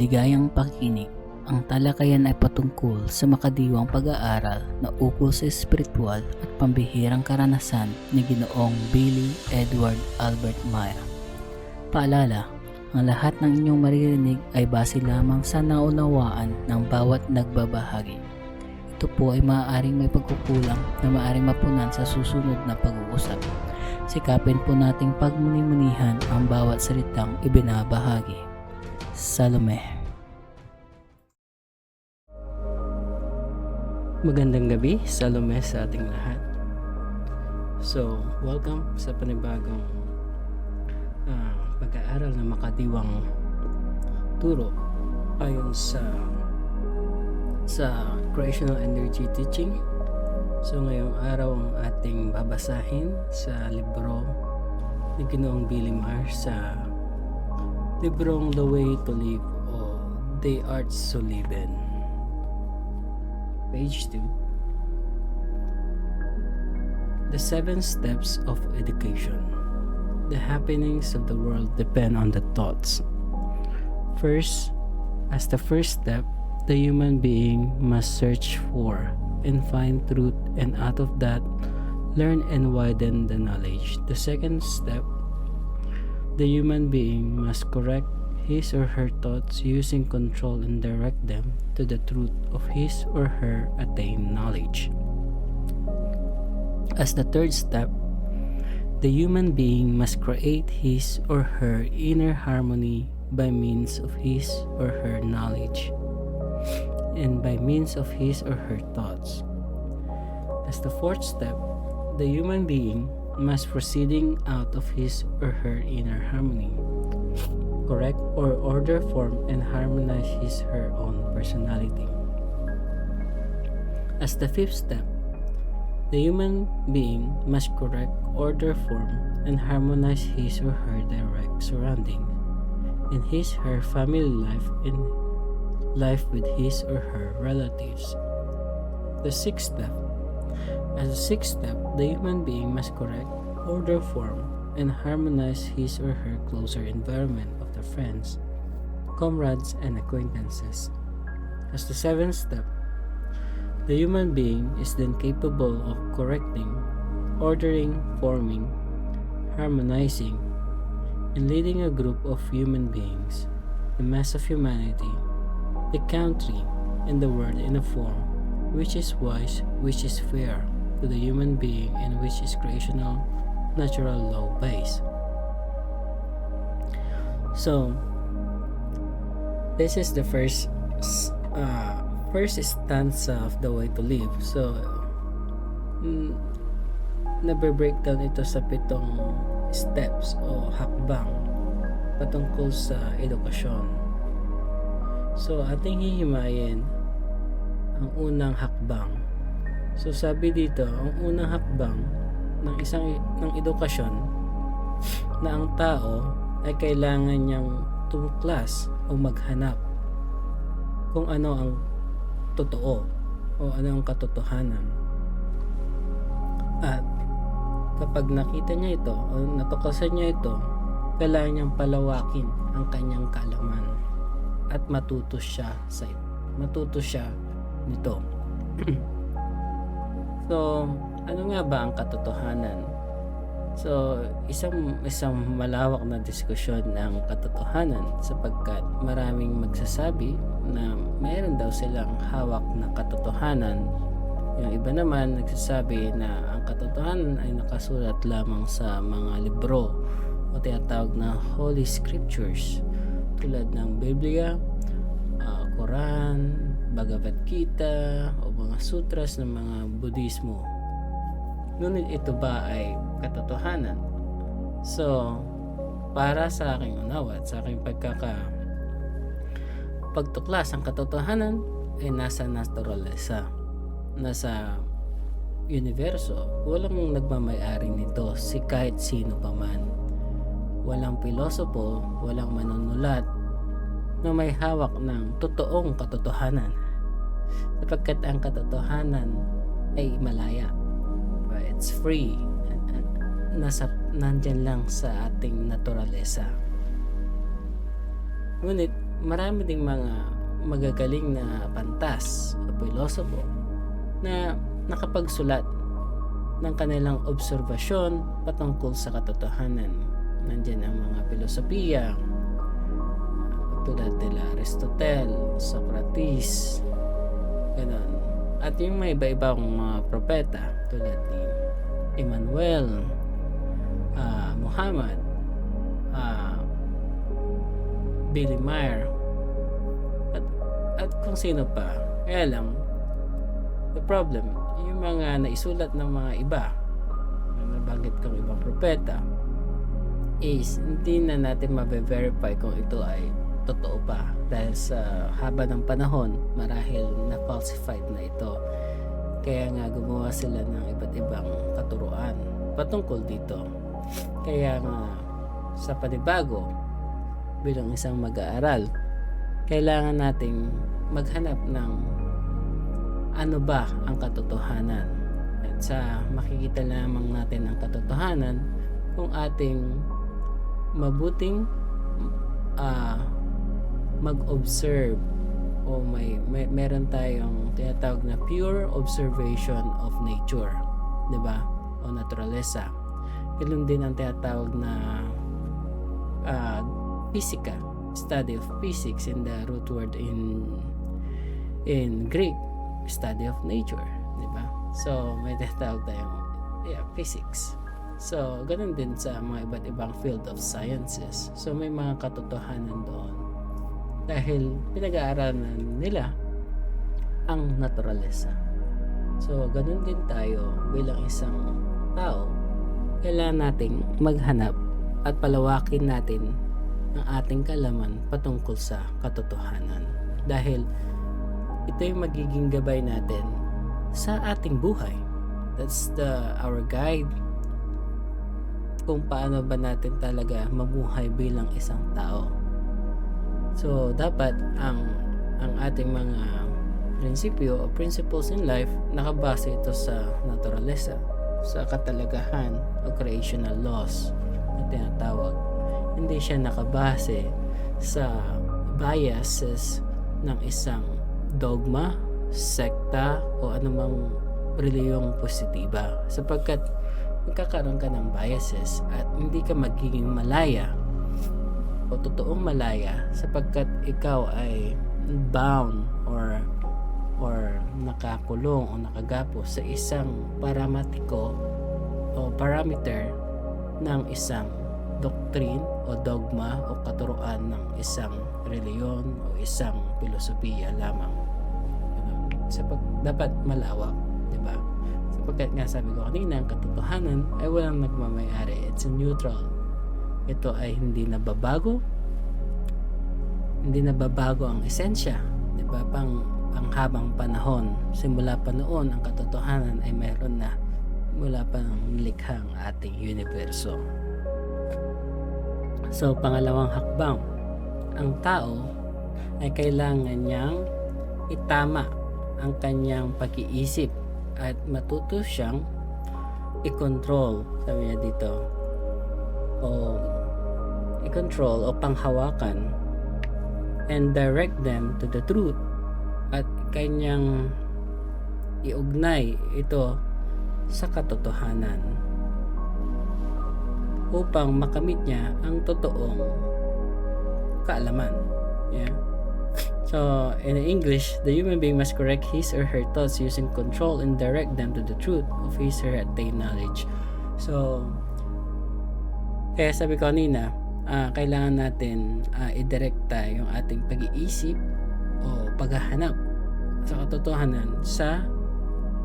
Maligayang pakikinig. Ang talakayan ay patungkol sa makadiwang pag-aaral na ukol sa espiritual at pambihirang karanasan ni Ginoong Billy Edward Albert Meier. Paalala, ang lahat ng inyong maririnig ay base lamang sa naunawaan ng bawat nagbabahagi. Ito po ay maaaring may pagkukulang na maaaring mapunan sa susunod na pag-uusap. Sikapin po nating pagmuni-munihan ang bawat salitang ibinabahagi. Salome. Magandang gabi, Salome sa ating lahat. So, welcome sa panibagong pag-aaral na makadiwang turo ayon sa Creational Energy Teaching. So, ngayong araw ang ating babasahin sa libro ni Ginoong Billy Meier sa librong The Way to Live o The Arts to Live In. Page 2. The 7 steps of education. The happenings of the world depend on the thoughts. First, as the first step, the human being must search for and find truth, and out of that, learn and widen the knowledge. The second step, the human being must correct his or her thoughts using control and direct them to the truth of his or her attained knowledge. As the third step, the human being must create his or her inner harmony by means of his or her knowledge and by means of his or her thoughts. As the fourth step, the human being must proceeding out of his or her inner harmony, correct or order form and harmonize his her own personality. As the fifth step, the human being must correct, order form and harmonize his or her direct surrounding in his her family life and life with his or her relatives. The sixth step, as a sixth step, the human being must correct, order form and harmonize his or her closer environment of the friends, comrades, and acquaintances. As the seventh step, the human being is then capable of correcting, ordering, forming, harmonizing, and leading a group of human beings, the mass of humanity, the country, and the world in a form which is wise, which is fair to the human being, and which is creational, natural law based. So, this is the first stanza of The Way to Live. So, nabe-breakdown ito sa 7 steps o hakbang patungkol sa edukasyon. So, ating hihimayin ang unang hakbang. So, sabi dito, ang unang hakbang ng edukasyon na ang tao ay kailangan niyang tumuklas o maghanap kung ano ang totoo o ano ang katotohanan. At kapag nakita niya ito o natuklasan niya ito, kailangan niyang palawakin ang kanyang kaalaman at matuto siya nito. So, ano nga ba ang katotohanan? So, isang malawak na diskusyon ng katotohanan sapagkat maraming magsasabi na mayroon daw silang hawak na katotohanan. Yung iba naman nagsasabi na ang katotohanan ay nakasulat lamang sa mga libro o tinatawag na Holy Scriptures tulad ng Biblia, Quran, Bhagavad Gita o mga sutras ng mga Budismo. Ngunit ito ba ay katotohanan? So, para sa aking unawa at sa aking pagtuklas, ang katotohanan ay nasa naturalesa, nasa universo. Walang nagmamay-ari nito si kahit sino pa man. Walang pilosopo, walang manunulat na may hawak ng totoong katotohanan sapagkat ang katotohanan ay malaya. It's free. Nandyan lang sa ating naturalesa. Ngunit marami ding mga magagaling na pantas o pilosopo na nakapagsulat ng kanilang obserbasyon patungkol sa katotohanan. Nandiyan ang mga filosofiya tulad nila Aristotle, Socrates, ganun. At yung may iba-ibang mga propeta tulad ni Emmanuel, Muhammad, Billy Meier, at kung sino pa. Kaya lang, the problem, yung mga naisulat ng mga iba, nabanggit kong ibang propeta, is hindi na natin mabe-verify kung ito ay totoo pa dahil sa haba ng panahon marahil na falsified na ito. Kaya nga gumawa sila ng iba't ibang katuruan patungkol dito. Kaya nga sa panibago bilang isang mag-aaral, kailangan nating maghanap ng ano ba ang katotohanan. At sa makikita lamang natin ang katotohanan kung ating mabuting mag-observe o meron tayong tinatawag na pure observation of nature, 'di ba? O naturalesa. Ganun din ang tinatawag na physica, study of physics, in the root word in Greek, study of nature, 'di ba? So may tinatawag tayong physics. So ganun din sa mga iba't ibang field of sciences. So may mga katotohanan doon dahil pinag-aaralan nila ang naturalesa. So ganun din tayo bilang isang tao, kailangan nating maghanap at palawakin natin ang ating kalaman patungkol sa katotohanan dahil ito yung magiging gabay natin sa ating buhay. That's our guide kung paano ba natin talaga mamuhay bilang isang tao. So dapat ang ating mga prinsipyo o principles in life nakabase ito sa naturalesa, sa katalagahan o creational laws na tinatawag. Hindi siya nakabase sa biases ng isang dogma, sekta o anumang reliyong positiba, sapagkat magkakaroon ka ng biases at hindi ka magiging malaya o totoong malaya sapagkat ikaw ay bound or nakakulong o nakagapos sa isang parametiko o parameter ng isang doctrine o dogma o katuruan ng isang reliyon o isang filosofiya lamang. Dapat malawak, di ba? Sapagkat nga sabi ko kanina, ang katotohanan ay walang nagmamayari. It's neutral. Ito ay hindi nababago. Hindi nababago ang esensya, di ba? Panghabang panahon. Simula pa noon, ang katotohanan ay mayroon na mula pa ng likhang ating universo. So, pangalawang hakbang, ang tao ay kailangan niyang itama ang kanyang pag-iisip at matuto siyang i-control, sabi niya dito, o i-control o panghawakan and direct them to the truth, at kanyang iugnay ito sa katotohanan upang makamit niya ang totoong kaalaman. Yeah. So, in English, the human being must correct his or her thoughts using control and direct them to the truth of his or her attained knowledge. So, kaya sabi ko kanina, kailangan natin i-directa yung ating pag-iisip o paghahanap sa katotohanan sa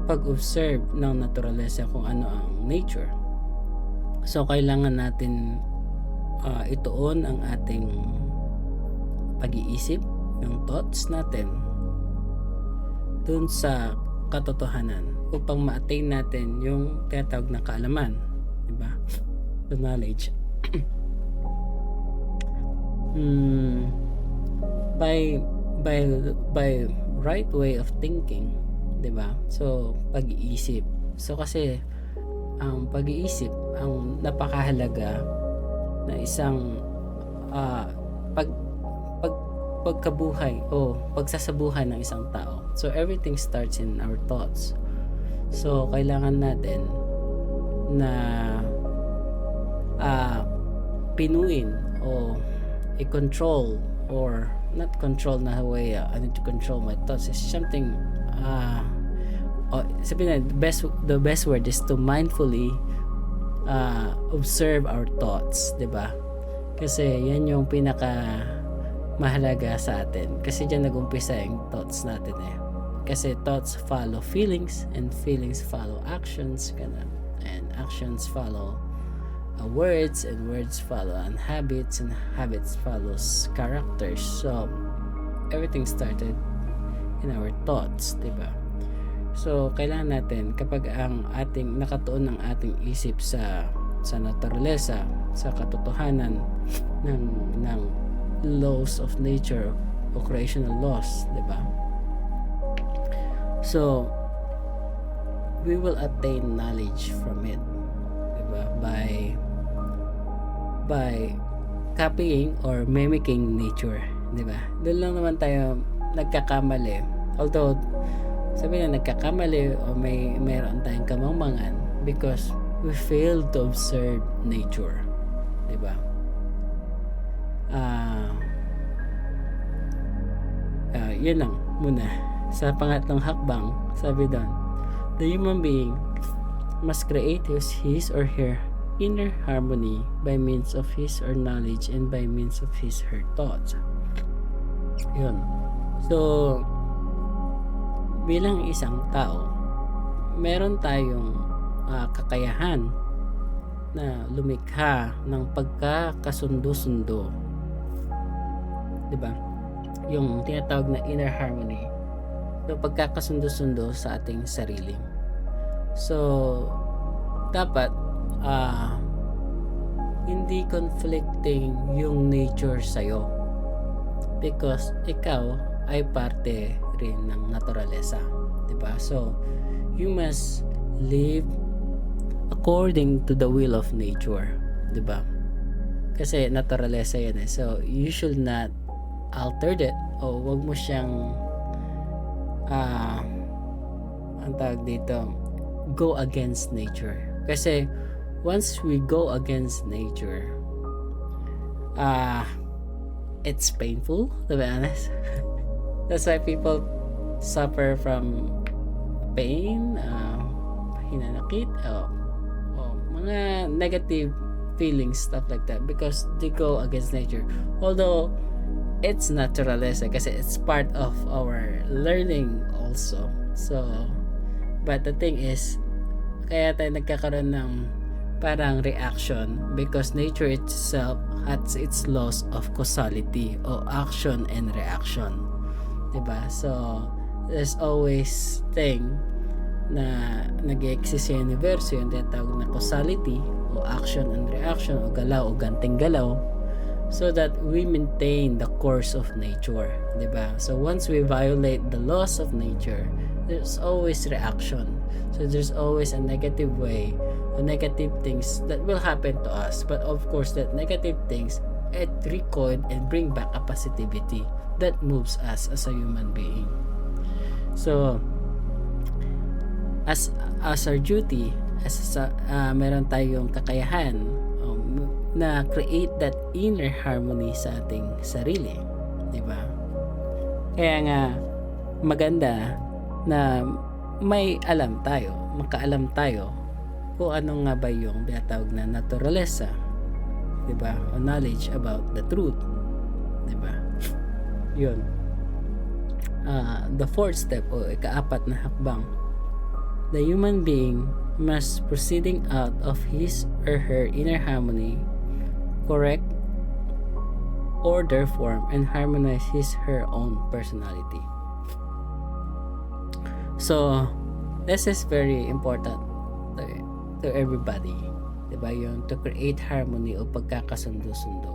pag-observe ng naturalesa kung ano ang nature. So, kailangan natin ituon ang ating pag-iisip, yung thoughts natin dun sa katotohanan upang ma-attain natin yung tinatawag na kaalaman, diba? The knowledge. by right way of thinking, diba? So pag-iisip. So kasi ang pag-iisip ang napakahalaga na isang pagkabuhay o pagsasabuhay ng isang tao. So everything starts in our thoughts. So kailangan natin na pinuin o i-control, or not control na way, I need to control my thoughts is something sabihin na, the best word is to mindfully observe our thoughts, 'di ba? Kasi yan yung pinaka mahalaga sa atin, kasi diyan nag-umpisa yung thoughts natin kasi thoughts follow feelings, and feelings follow actions, ganun, and actions follow words, and words follow on habits, and habits follows characters. So everything started in our thoughts, diba? So kailangan natin, kapag ang ating nakatuon ng ating isip sa naturalesa, sa katotohanan ng laws of nature o creational laws, diba? So we will attain knowledge from it, diba? By copying or mimicking nature, di ba? Doon lang naman tayo nagkakamali. Although sabihin na nagkakamali o mayroon tayong kamangmangan because we fail to observe nature, di ba? Yun lang muna. Sa pangatlong hakbang, sabi doon, the human being must create his or her inner harmony by means of his or knowledge and by means of his her thoughts. Yun. So bilang isang tao, meron tayong kakayahan na lumikha ng pagkakasundo-sundo, diba? Yung tinatawag na inner harmony, so pagkakasundo-sundo sa ating sarili. So dapat hindi conflicting yung nature sa'yo, because ikaw ay parte rin ng naturalesa, diba? So you must live according to the will of nature, diba? Kasi naturalesa yan so you should not alter it, o wag mo siyang ang tawag dito, go against nature. Kasi once we go against nature, it's painful, to be honest. That's why people suffer from pain, hinanakit, mga negative feelings, stuff like that, because they go against nature. Although it's naturalesa, kasi it's part of our learning also. So but the thing is, kaya tayo nagkakaroon ng parang reaction, because nature itself has its laws of causality o action and reaction, diba? So there's always thing na nag-exist sa universo, yung tinatawag na causality o action and reaction, o galaw o ganting galaw, so that we maintain the course of nature, diba? So once we violate the laws of nature, there's always reaction. So there's always a negative way, or negative things that will happen to us. But of course, that negative things, it recoil and bring back a positivity that moves us as a human being. So as our duty, meron tayong kakayahan na create that inner harmony sa ating sarili, di ba? Kaya nga maganda na may alam tayo, makaalam tayo kung ano nga ba yung tinatawag na naturalesa, di ba? O knowledge about the truth, di ba? Yun. The fourth step o ikaapat na hakbang, the human being must proceeding out of his or her inner harmony, correct, order, form, and harmonize his her own personality. So this is very important to everybody, diba? Yung to create harmony o pagkakasundo-sundo.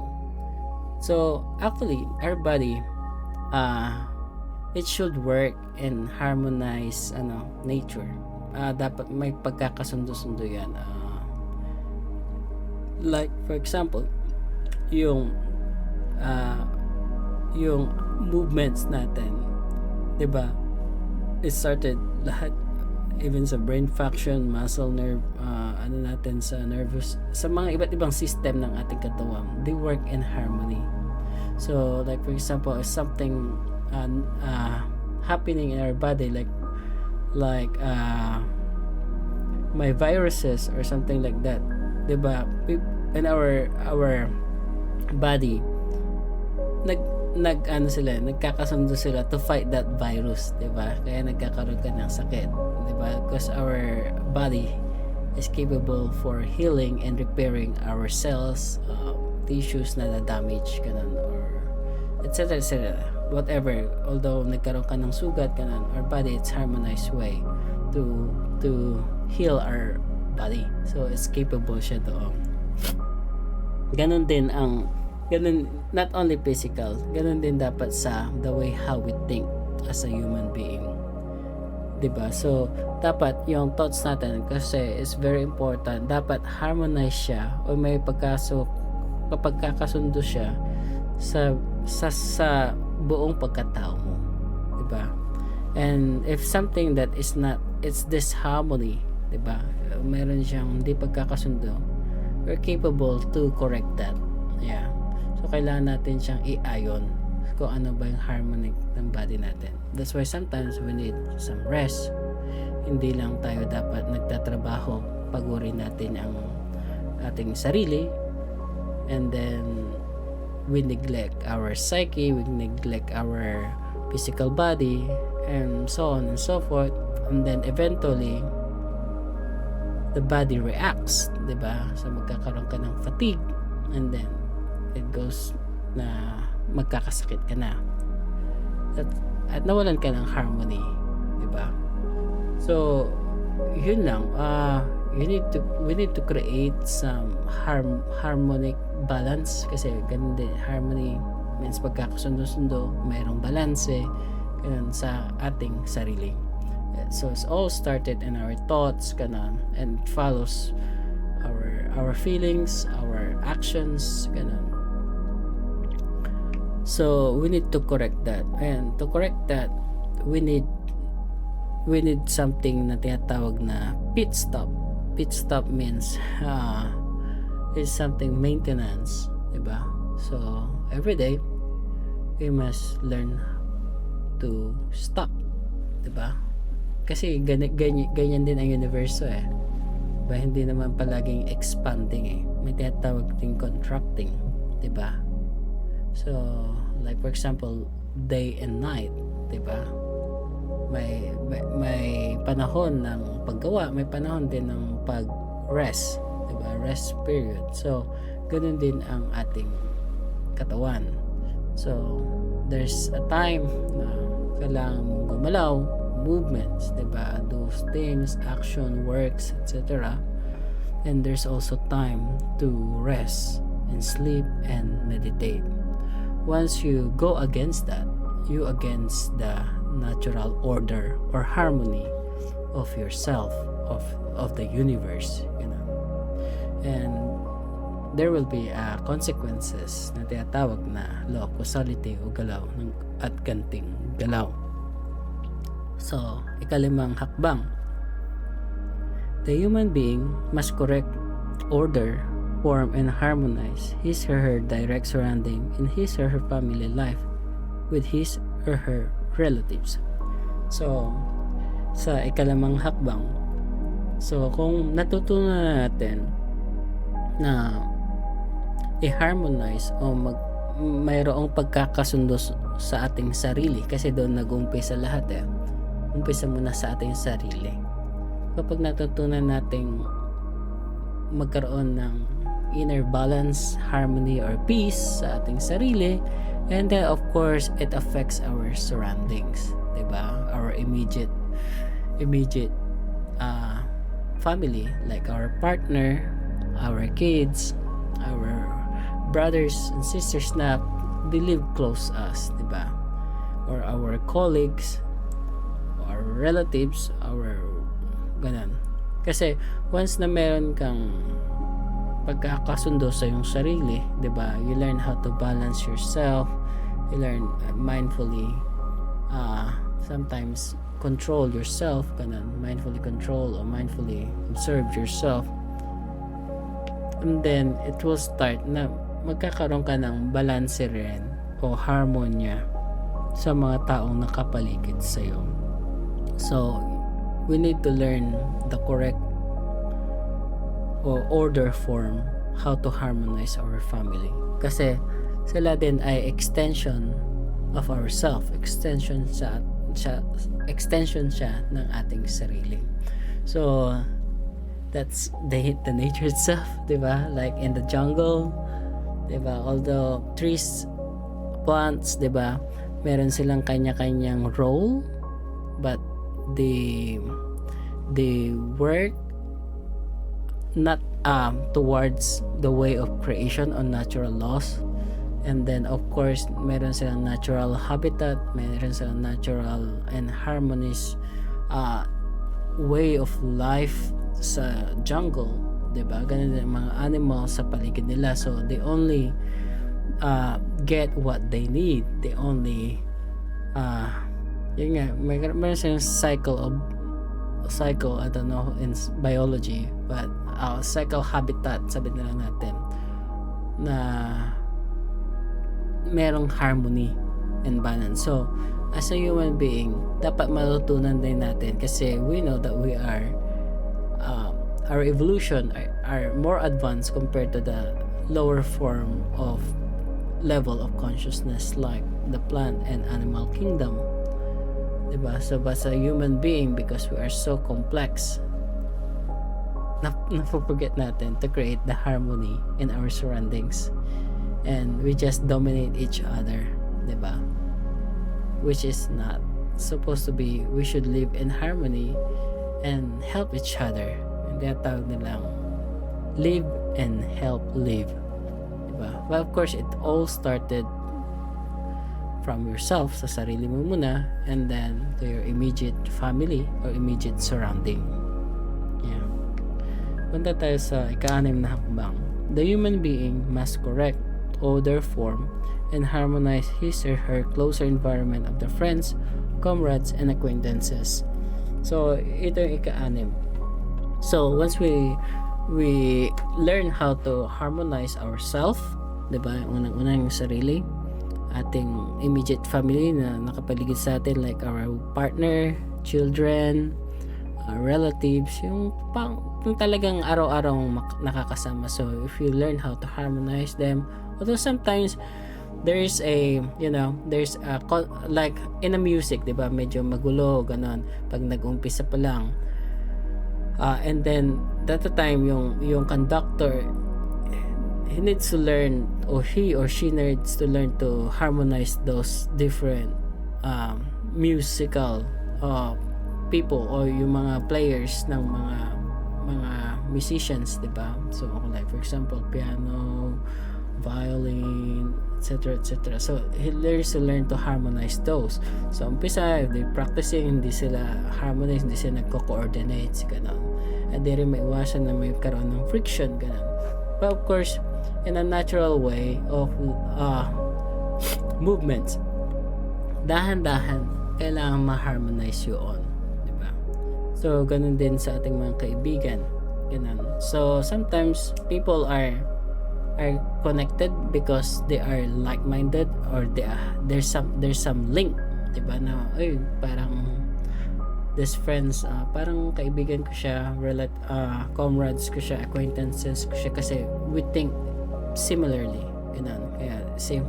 So actually our body, it should work and harmonize nature. Dapat may pagkakasundo-sundo yan. Like for example, yung movements natin, 'di ba? It started lahat, even sa brain function, muscle, nerve, ano natin sa nervous, sa mga iba't ibang system ng ating katawan, they work in harmony. So like for example, if something happening in our body, like my viruses or something like that, 'di ba? In our body, nagkakasundo sila to fight that virus, 'di ba? Kaya nagkakaroon ka ng sakit, 'di ba? Because our body is capable for healing and repairing our cells, tissues na damage ganun, or etc etc, whatever. Although nagkaroon ka ng sugat ganun, our body, it's harmonized way to heal our body. So it's capable siya doon. Ganun not only physical, ganun din dapat sa the way how we think as a human being, 'di ba? So dapat yung thoughts natin, kasi is very important, dapat harmonize siya o may kapag kakasundo siya sa buong pagkatao mo, 'di ba? And if something that is not, it's disharmony, 'di ba? Meron siyang hindi pagkakasundo, we're capable to correct that. Yeah. So kailangan natin siyang i-ayon kung ano ba yung harmonic ng body natin. That's why sometimes we need some rest. Hindi lang tayo dapat nagtatrabaho, pagurin natin ang ating sarili, and then we neglect our psyche, we neglect our physical body, and so on and so forth. And then eventually the body reacts, 'di ba? So magkakaroon ka ng fatigue, and then it goes na magkakasakit ka na, at nawalan ka ng harmony, 'di ba? So yun lang, we need to create some harmonic balance, kasi ganun din, harmony means pagkakasundo-sundo, mayroong balance ganun sa ating sarili. So it's all started in our thoughts ganun, and it follows our feelings, our actions ganun. So we need to correct that, and to correct that we need something na tinatawag na pit stop. Pit stop means is something maintenance, 'di ba? So every day we must learn to stop, 'di ba? Kasi ganyan din ang universo ba, hindi naman palaging expanding may tinatawag ding contracting, 'di ba? So like for example, day and night, 'di ba? May panahon ng paggawa, may panahon din ng pag-rest, 'di ba? Rest period. So ganoon din ang ating katawan. So there's a time na kailangan mong gumalaw, movements, 'di ba? Those things, action, works, etc. And there's also time to rest and sleep and meditate. Once you go against that, you against the natural order or harmony of yourself, of the universe, and there will be consequences na tinatawag na law of causality o galaw at ganting galaw. So ikalimang hakbang, the human being must correct, order, form, and harmonize his or her direct surrounding in his or her family life with his or her relatives. So sa ikalimang hakbang, so kung natutunan natin na i-harmonize o mayroong pagkakasundo sa ating sarili, kasi doon nag-umpisa lahat umpisa muna sa ating sarili. Kapag natutunan nating magkaroon ng inner balance, harmony, or peace sa ating sarili, and then of course it affects our surroundings, 'di ba? Our immediate family, like our partner, our kids, our brothers and sisters na they live close to us, 'di ba? Or our colleagues, our relatives, our ganun. Kasi once na meron kang pagkakasundo sa iyong sarili, 'di ba? You learn how to balance yourself, You learn mindfully, sometimes control yourself, ganun, mindfully control or mindfully observe yourself. And then it will start na magkakaroon ka ng balanse rin o harmonya sa mga taong nakapaligid sa'yo. So we need to learn the correct or order form how to harmonize our family, kasi sila din ay extension of ourself, extension siya ng ating sarili. So that's the nature itself, diba? Like in the jungle, diba, although trees, plants, diba, meron silang kanya-kanyang role, but they work not towards the way of creation on natural laws. And then of course meron silang natural habitat, meron silang natural and harmonious way of life sa jungle, diba? Ganun din mga animals sa paligid nila. So they only get what they need. They only yun nga, meron silang cycle, I don't know in biology, but cycle habitat, sabi nila natin, na merong harmony and balance. So as a human being, dapat matutunan din natin, kasi we know that we are our evolution are more advanced compared to the lower form of level of consciousness like the plant and animal kingdom, diba? So as a human being, because we are so complex, napoforget natin to create the harmony in our surroundings, and we just dominate each other, diba? Which is not supposed to be. We should live in harmony and help each other. Hindi tawag nilang live and help live, diba? Well, of course it all started from yourself, sa sarili mo muna, and then to your immediate family or immediate surrounding. Yeah. Punta tayo sa ika-6 na hakbang. The human being must correct, order, form, and harmonize his or her closer environment of the friends, comrades, and acquaintances. So ito yung ika-6. So once we learn how to harmonize ourselves, diba? Unang-unang yung sarili, ating immediate family na nakapaligid sa atin, like our partner, children, relatives, yung talagang araw-araw nakakasama. So if you learn how to harmonize them, although sometimes there's a like in a music, diba, medyo magulo ganon pag nag-umpisa pa lang, and then that time yung conductor, he needs to learn, or he or she needs to learn to harmonize those different musical people, or yung mga players ng mga musicians, diba? So like for example piano, violin, etc. So he learns to learn to harmonize those. So umpisa, if they're practicing, hindi sila harmonize, hindi sila nagko-coordinate, ganun, and di rin maiwasan na may karoon ng friction, ganun. But of course in a natural way of movements, dahan-dahan kailangan ma-harmonize yun, diba? So ganun din sa ating mga kaibigan, ganun. So sometimes people are connected because they are like-minded, or there's some link, diba, na parang these friends, parang kaibigan ko siya, comrades ko siya, acquaintances ko siya, kasi we think similarly, ganun. Kaya same,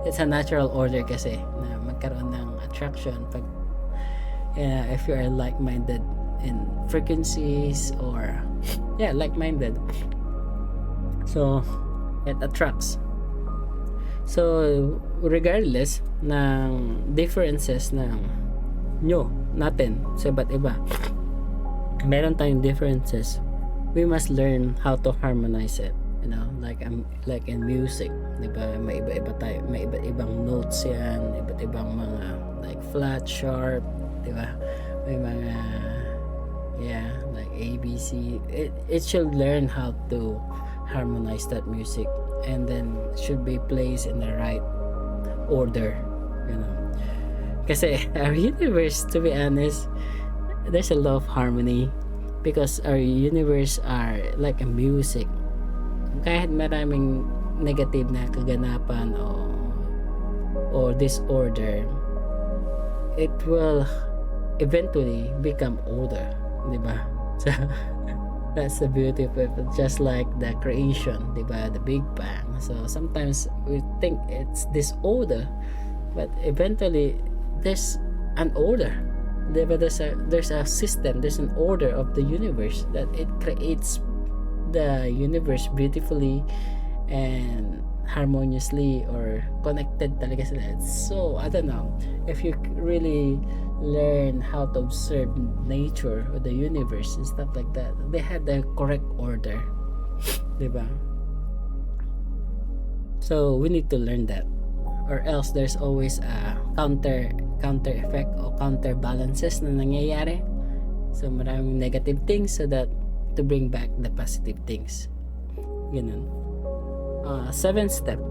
it's a natural order kasi na magkaroon ng attraction pag if you are like-minded in frequencies, or like-minded, so it attracts. So regardless ng differences natin sa iba't iba, meron tayong differences, we must learn how to harmonize it, like in music, diba? May iba-iba tayo, may iba't ibang notes yan, iba't ibang mga like flat, sharp, diba? May mga like ABC. It should learn how to harmonize that music, and then should be placed in the right order. Kasi our universe, to be honest, there's a lot of harmony because our universe are like a music. Kahit maraming negative na kaganapan or disorder, it will eventually become order, di ba? So that's the beauty of it. Just like the creation, di ba? The Big Bang. So sometimes we think it's disorder, but eventually there's an order. Diba? There's a system, there's an order of the universe that it creates the universe beautifully and harmoniously or connected talaga sila. So I don't know, if you really learn how to observe nature or the universe and stuff like that, they had the correct order, diba? So we need to learn that, or else there's always a counter effect o counterbalances na nangyayari. So maraming negative things so that to bring back the positive things. Ganun. Seventh step,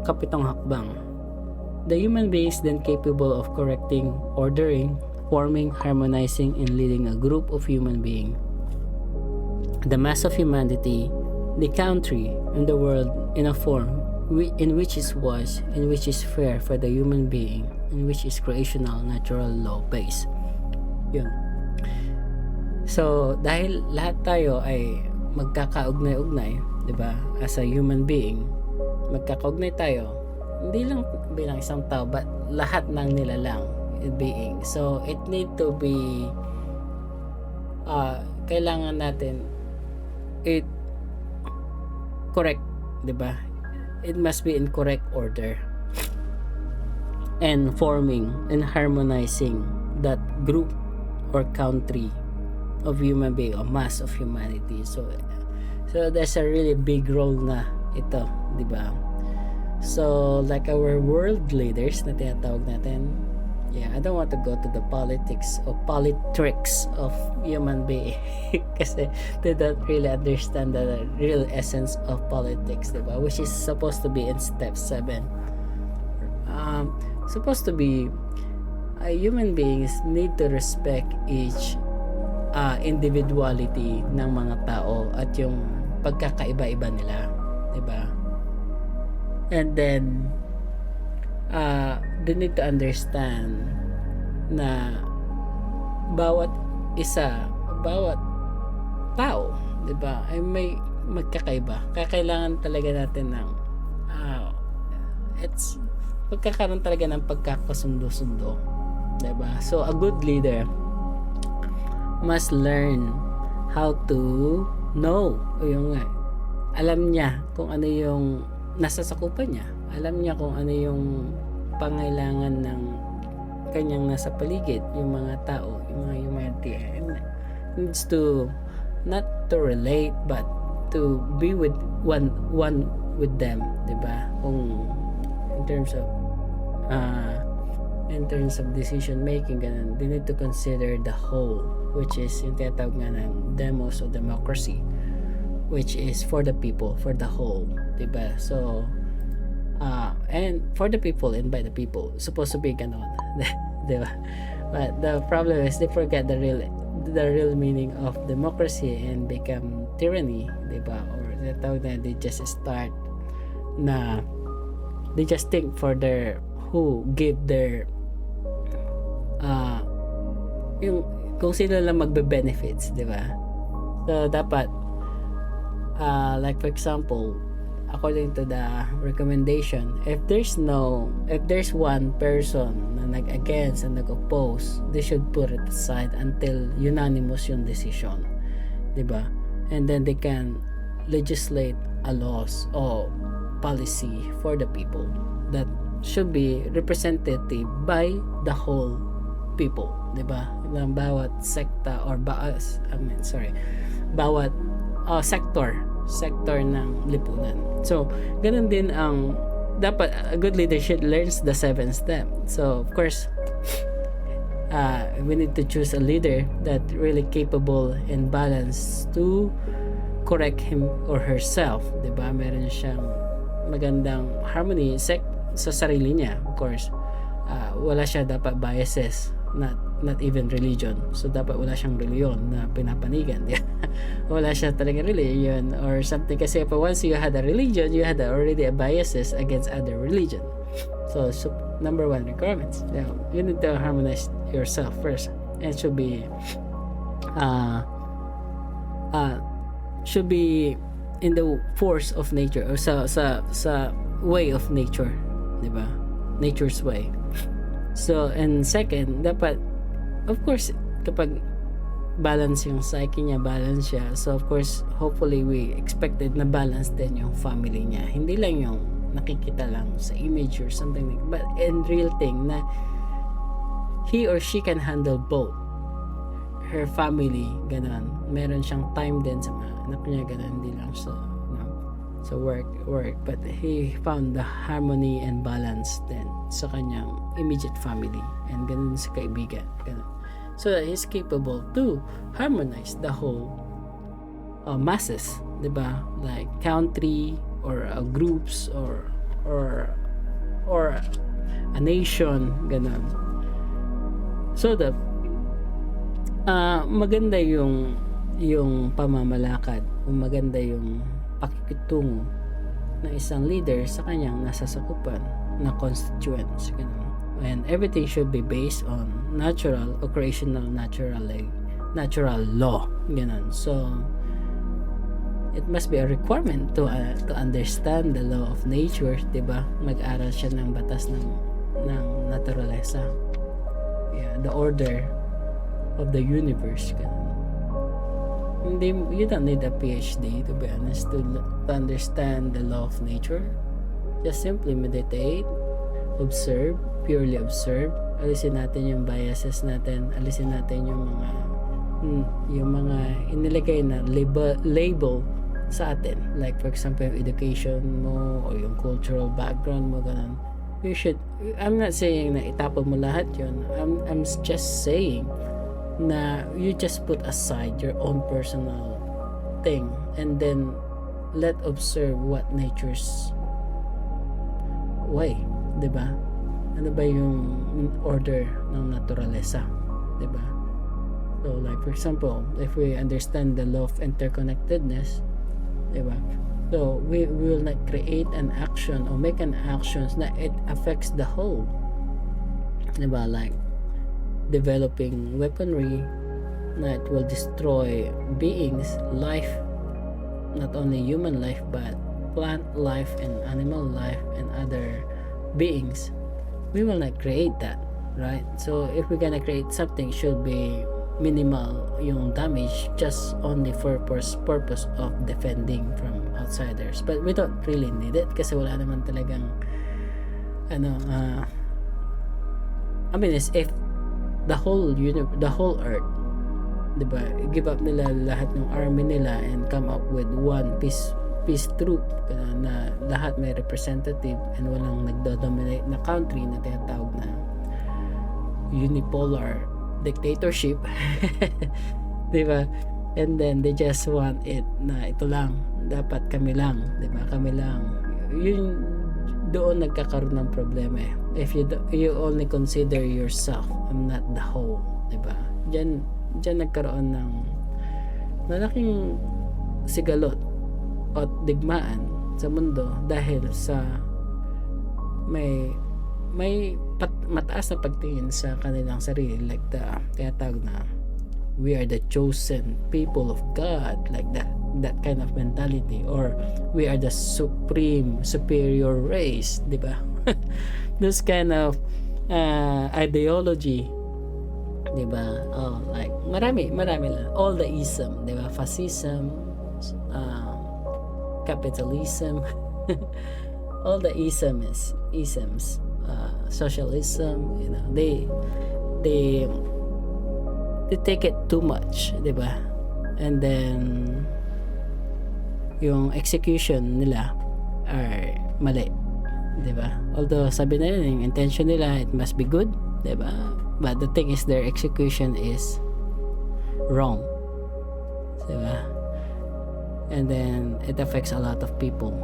kapitong hakbang. The human being is then capable of correcting, ordering, forming, harmonizing, and leading a group of human beings. The mass of humanity, the country, and the world in a form in which is wise, in which is fair for the human being, in which is creational, natural law based. Yun. So dahil lahat tayo ay magkakaugnay-ugnay, 'di ba? As a human being, magkakaugnay tayo. Hindi lang bilang isang tao, but lahat ng nilalang being. So it need to be kailangan natin it correct, 'di ba? It must be in correct order and forming and harmonizing that group or country of human being or mass of humanity. So there's a really big role na ito, di ba? So like our world leaders na tinatawag natin, I don't want to go to the politics or politricks of human being kasi they don't really understand the real essence of politics, diba? Which is supposed to be in step 7. Supposed to be human beings need to respect each individuality ng mga tao at yung pagkakaiba-iba nila, diba? And then they need to understand na bawat tao, 'di ba, ay may magkakaiba. Kailangan talaga natin ng it's pagkakaroon talaga ng pagkakasundo-sundo, 'di ba? So a good leader must learn how to know, alam niya kung ano yung nasasakupan niya. Alam niya kung ano yung pangailangan ng kanyang nasa paligid, yung mga tao, yung mga humanity. And needs to not to relate but to be with one with them, 'di ba? Kung in terms of decision making, ganun, they need to consider the whole, which is yung tinatawag nga ng demos o democracy, which is for the people, for the whole, 'di ba? So and for the people and by the people, supposed to be ganon. Diba? But the problem is they forget the real meaning of democracy and become tyranny, diba? Or they just start na they just think for their who give their yung kung sino lang magbe-benefits, diba? So dapat like for example, according to the recommendation, if there's one person na nag-against and nag-oppose, they should put it aside until unanimous yung decision, diba? And then they can legislate a laws or policy for the people that should be representative by the whole people, diba? Ng bawat sekta or bawat sector ng lipunan. So, ganun din ang dapat a good leadership learns the 7 step. So, of course, we need to choose a leader that really capable and balanced to correct him or herself, 'di ba? Meron siyang magandang harmony, sa sarili niya, of course. Wala siya dapat biases, not even religion. So dapat wala siyang reliyon na pinapanigan. Wala siya talaga religion or something, kasi once you had a religion, you had already a biases against other religion. So number one requirements, you need to harmonize yourself first, and should be in the force of nature, or sa way of nature, di ba? Nature's way. So, and second, dapat, of course, kapag balance yung psyche niya, balance siya. So, of course, hopefully, we expected na balance din yung family niya. Hindi lang yung nakikita lang sa image or something like, but in real thing na he or she can handle both. Her family, ganun. Meron siyang time din sa mga anak niya, ganun. Hindi lang sa, sa work. But he found the harmony and balance din sa kanyang immediate family. And ganun sa kaibigan. Ganun. So that he's capable to harmonize the whole masses, diba? Like country or groups or a nation, ganun. So that maganda yung pamamalakad, maganda yung pakikitungo ng isang leader sa kanyang nasasakupan na constituents, ganun. And everything should be based on natural or creational natural law, ganun. So it must be a requirement to understand the law of nature, diba? Mag-aral siya ng batas ng naturalesa, the order of the universe, ganun. You don't need a PhD, to be honest, to understand the law of nature. Just simply meditate, observe, purely observe. Alisin natin yung biases natin, alisin natin yung mga inilagay na label sa atin, like for example yung education mo or yung cultural background mo, ganun. I'm not saying na itapon mo lahat yun. I'm just saying na you just put aside your own personal thing and then let observe what nature's way, diba? Ano ba yung order ng naturalesa, diba? So like for example, if we understand the law of interconnectedness, diba? So we will not create an action or make an actions na it affects the whole, diba? Like developing weaponry that will destroy beings, life, not only human life but plant life and animal life and other beings. We will not create that, right? So if we're gonna create something, should be minimal yung damage, just only for purpose of defending from outsiders. But we don't really need it kasi wala naman talagang I mean, if the whole earth, diba, give up nila lahat ng army nila and come up with one peace troop na lahat may representative and walang nagdo-dominate na country na tinatawag na unipolar dictatorship, diba? And then they just want it na ito lang, dapat kami lang, diba? Kami lang. Yun, doon nagkakaroon ng problema eh. If you only consider yourself and not the whole, diba? Diyan nagkaroon ng malaking sigalot at digmaan sa mundo dahil sa may mataas na pagtingin sa kanilang sarili, like tinatawag na we are the chosen people of God, like that kind of mentality, or we are the superior race, diba? This kind of ideology, diba? Oh, like marami lang, all the ism, diba? Fascism, capitalism, all the isms, socialism, you know, they take it too much, diba? And then yung execution nila are mali, diba? Although sabi na yun, yung intention nila, it must be good, diba? But the thing is, their execution is wrong, diba? And then it affects a lot of people,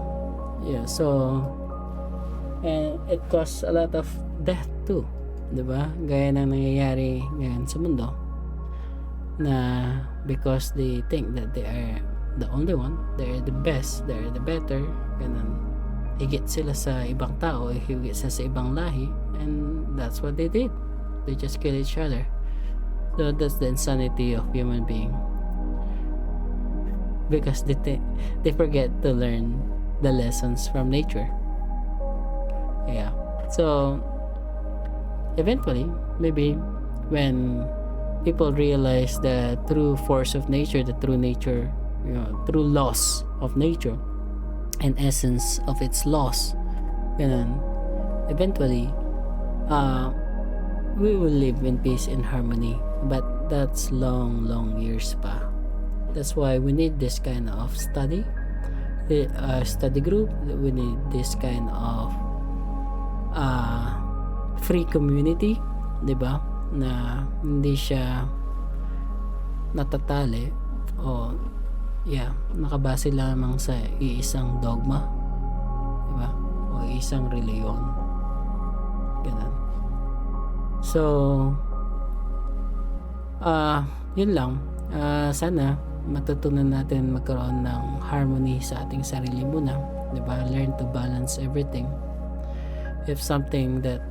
yeah. So And it causes a lot of death too, di ba? Gaya ng nangyayari ngayon sa mundo, na because they think that they are the only one, they're the best, they're the better, ganun. Higit sila sa ibang tao, higit sila sa ibang lahi, and that's what they did. They just kill each other. So that's the insanity of human being, because they forget to learn the lessons from nature. Yeah. So eventually, maybe when people realize the true force of nature, the true nature, true laws of nature, and essence of its laws, ganun, eventually we will live in peace and harmony. But that's long years pa. That's why we need this kind of study group. We need this kind of free community, di ba, na hindi siya natatali o nakabase lamang sa iisang dogma, di ba, o isang reliyon, ganun. So yun lang. Sana matutunan natin magkaroon ng harmony sa ating sarili muna, di ba? Learn to balance everything. If something that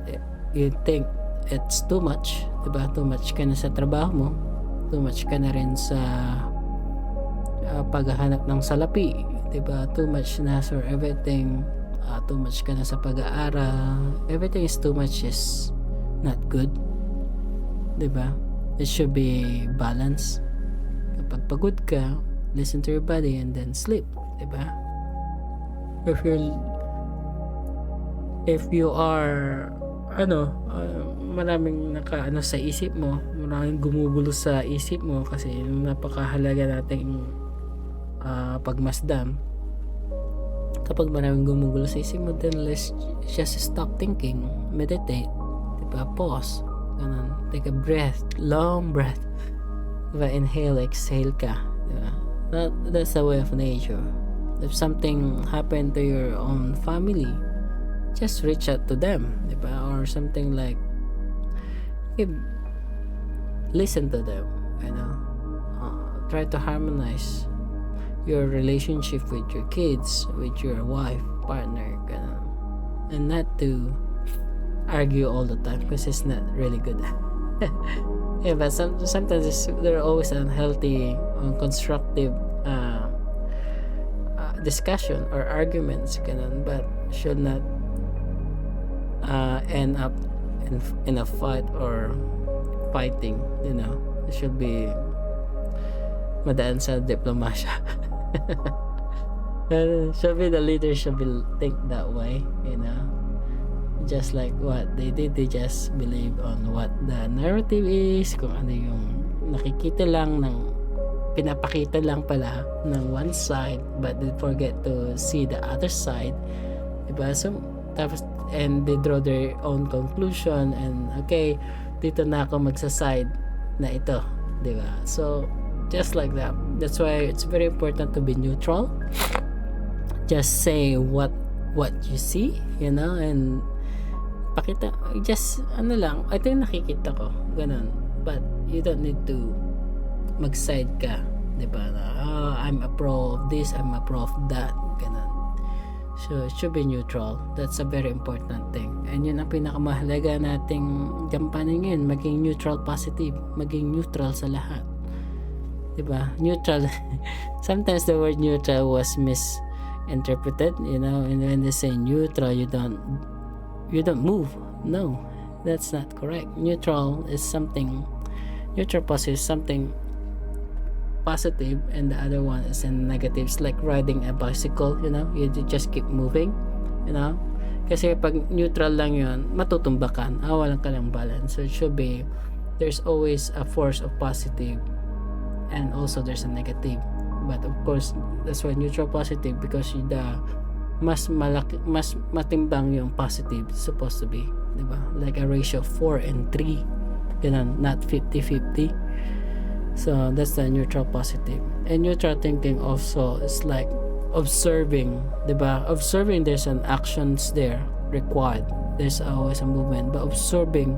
you think it's too much, diba? Too much ka na sa trabaho mo, too much ka na rin sa paghahanap ng salapi, diba? Too much na for everything, too much ka na sa pag-aaral, everything is too much is not good, diba? It should be balance. Kapag pagod ka, listen to your body and then sleep, diba? If you are maraming sa isip mo, maraming gumugulo sa isip mo, kasi napakahalaga nating pagmasdan. Kapag maraming gumugulo sa isip mo, then let's just stop thinking, meditate, diba? Pause, ganun, take a breath, long breath, diba? Inhale, exhale ka, diba? That's the way of nature. If something happened to your own family, just reach out to them, diba? Or something like, listen to them, try to harmonize your relationship with your kids, with your wife, partner, and not to argue all the time, because it's not really good. Yeah, but sometimes there are always unhealthy, unconstructive discussion or arguments, but should not end up in a fight or fighting. It should be madaan sa diplomasya. Should be the leader should be think that way, just like what they did. They just believe on what the narrative is, kung ano yung nakikita lang ng pinapakita lang pala ng one side, but they forget to see the other side, diba? So tapos, and they draw their own conclusion, and okay, dito na ako magsaside na ito, diba? So just like that. That's why it's very important to be neutral. Just say what you see, and pakita, just lang, ito yung nakikita ko, ganun. But you don't need to mag-side ka, diba? I'm a pro of this, I'm a pro of that, ganun. So it should be neutral. That's a very important thing, and yun ang pinakamahalaga nating gampanin ngayon, maging neutral positive, maging neutral sa lahat, diba? Neutral. Sometimes the word neutral was misinterpreted, and when they say neutral, you don't move. No, that's not correct. Neutral positive is something positive, and the other one is in negative. It's like riding a bicycle, you just keep moving, kasi pag neutral lang yun, matutumba ka, walang ka lang balance. So it should be, there's always a force of positive, and also there's a negative. But of course, that's why neutral positive, because the mas matimbang yung positive supposed to be, diba? Like a ratio of 4 and 3, not 50-50. So that's the neutral positive. And neutral thinking also is like observing, diba? Observing, there's an actions there, required. There's always a movement, but observing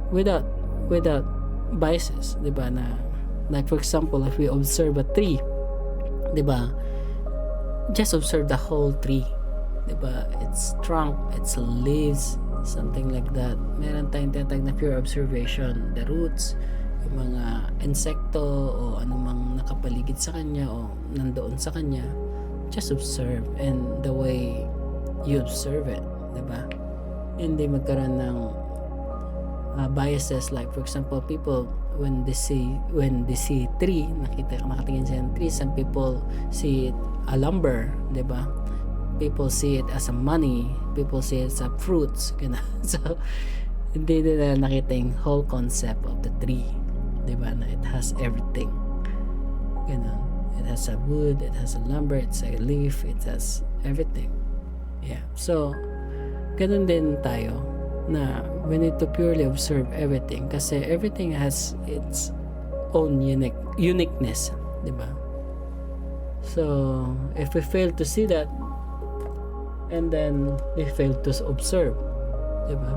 without biases, 'di ba? Na like for example, if we observe a tree, 'di ba? Just observe the whole tree, 'di ba? Its trunk, its leaves, something like that. Meron tayong tinatawag na pure observation, the roots, yung mga insekto o anumang nakapaligid sa kanya o nandoon sa kanya. Just observe, and the way you observe it, 'di ba? Hindi magkaroon ng biases. Like for example, people when they see tree, nakatingin sa tree, some people see it a lumber, 'di ba? People see it as a money, people see it as a fruits, ganun. So hindi nila nakita yung whole concept of the tree, 'di ba? Na it has everything, ganun. It has a wood, it has a lumber, it's a leaf, it has everything. Yeah. So ganun din tayo, na we need to purely observe everything kasi everything has its own uniqueness, 'di ba? So if we fail to see that, and then we fail to observe, 'di ba?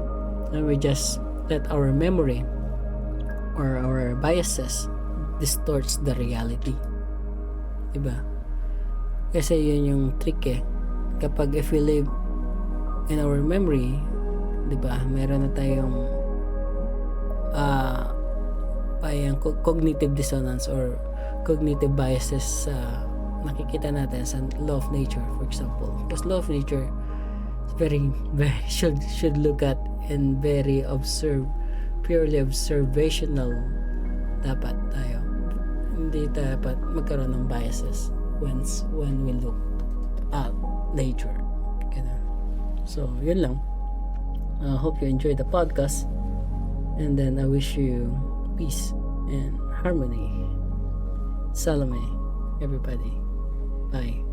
And we just let our memory or our biases distorts the reality, 'di ba? Kasi yun yung trick kapag if we live in our memory, 'di ba, meron na tayong parang cognitive dissonance or cognitive biases sa nakikita natin sa law of nature, for example. Because law of nature is very should look at and very purely observational dapat tayo. Hindi dapat magkaroon ng biases when we look at nature. Ganun. So, yun lang. I hope you enjoyed the podcast, and then I wish you peace and harmony. Salome, everybody. Bye.